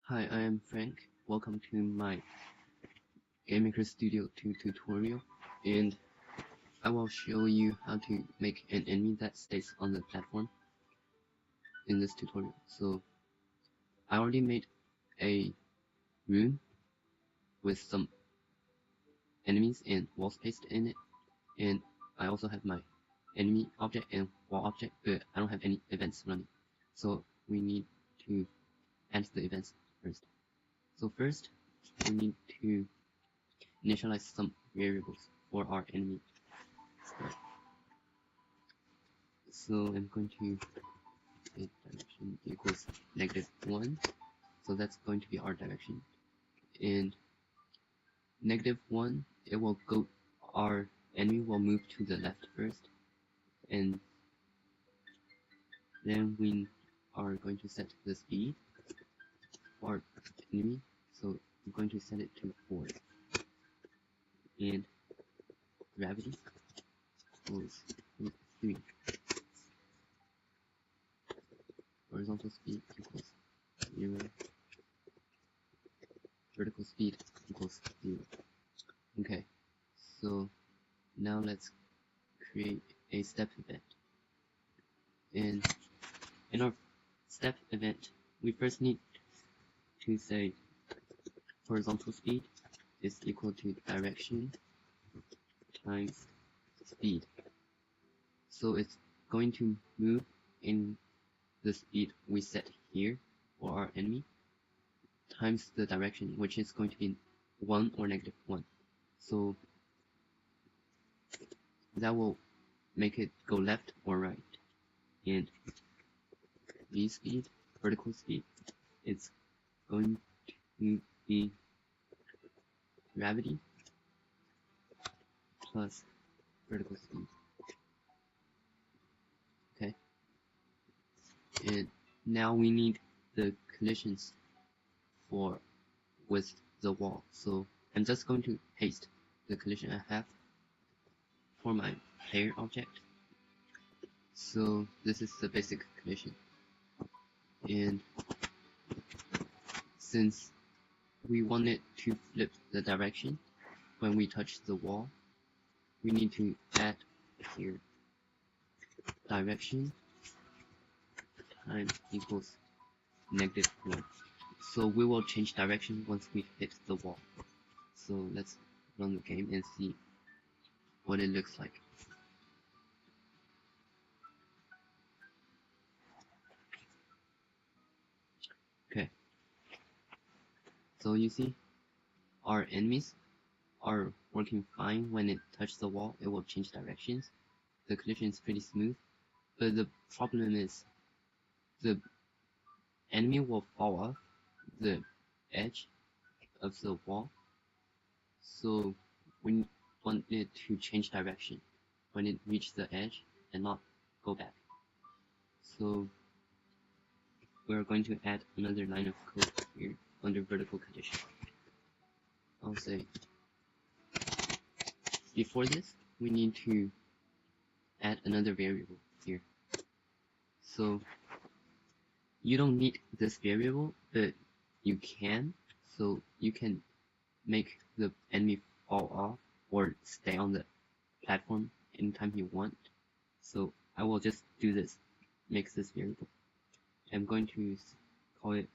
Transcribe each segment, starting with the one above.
Hi, I am Frank. Welcome to my Game Maker Studio 2 tutorial, and I will show you how to make an enemy that stays on the platform in this tutorial. So I already made a room with some enemies and wall space in it, and I also have my enemy object and wall object, but I don't have any events running. So we need to add the events first. So first, we need to initialize some variables for our enemy. So I'm going to say direction equals -1. So that's going to be our direction. And -1, it will go, our enemy will move to the left first. And then we are going to set the speed for our enemy. So I'm going to set it to 4. And gravity equals 3. Horizontal speed equals 0. Vertical speed equals 0. Okay, so now let's create a step event. And in our step event, we first need to say horizontal speed is equal to direction times speed. So it's going to move in the speed we set here for our enemy times the direction, which is going to be 1 or -1. So that will make it go left or right. And v speed, vertical speed, it's going to be gravity plus vertical speed. Okay, and now we need the collisions for with the wall. So I'm just going to paste the collision I have for my player object. So this is the basic collision, and since we want it to flip the direction when we touch the wall, we need to add here direction time equals -1. So we will change direction once we hit the wall. So let's run the game and see what it looks like. Okay, so you see our enemies are working fine. When it touches the wall, it will change directions. The collision is pretty smooth, but the problem is the enemy will fall off the edge of the wall. So we want it to change direction when it reaches the edge and not go back. So we're going to add another line of code here under vertical condition. I'll say before this, we need to add another variable here. So you don't need this variable, but you can. So you can make the enemy fall off or stay on the platform anytime you want. So I will just do this, make this variable. I'm going to call it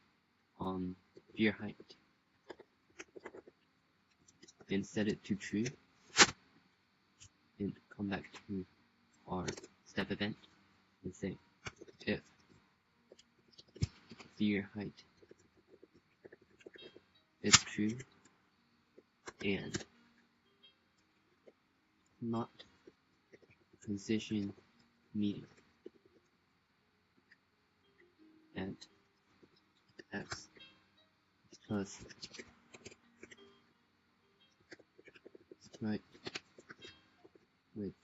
veer height and set it to true, and come back to our step event and say if veer height is true and not position median at x plus sprite width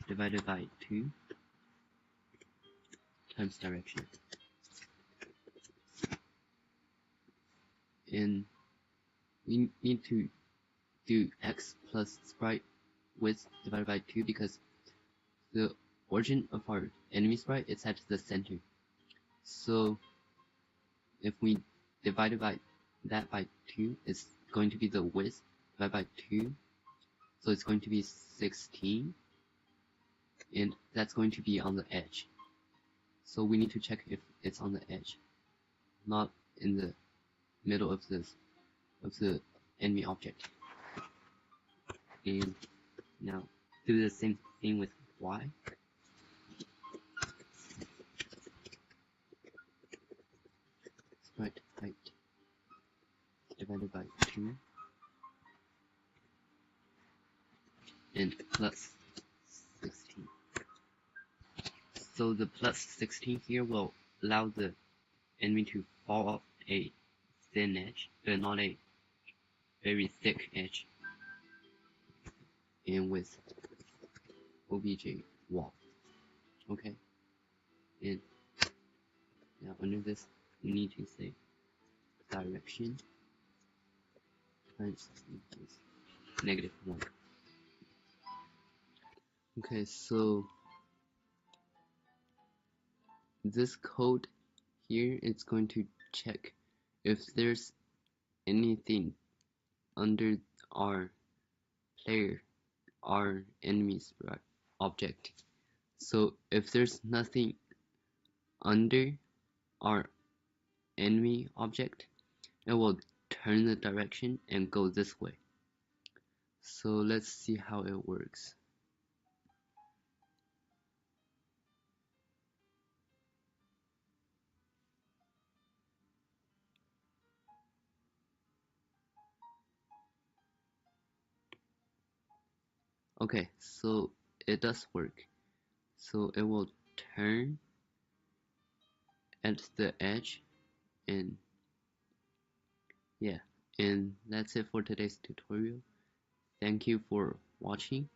divided by 2 times direction. And we need to do x plus sprite width divided by 2 because the origin of our enemy sprite is at the center. So if we divide that by 2, it's going to be the width divided by 2, so it's going to be 16, and that's going to be on the edge. So we need to check if it's on the edge, not in the middle of the enemy object. And now do the same thing with y. Sprite height divided by 2 and plus 16. So the plus 16 here will allow the enemy to fall off a thin edge, but not a very thick edge. And with obj wall. Okay. And now under this we need to say direction times equals -1. Okay, so this code here it's going to check if there's anything under our player, our enemy's object. So if there's nothing under our enemy object, it will turn the direction and go this way. So let's see how it works. Okay, so it does work. So it will turn at the edge, and yeah, and that's it for today's tutorial. Thank you for watching.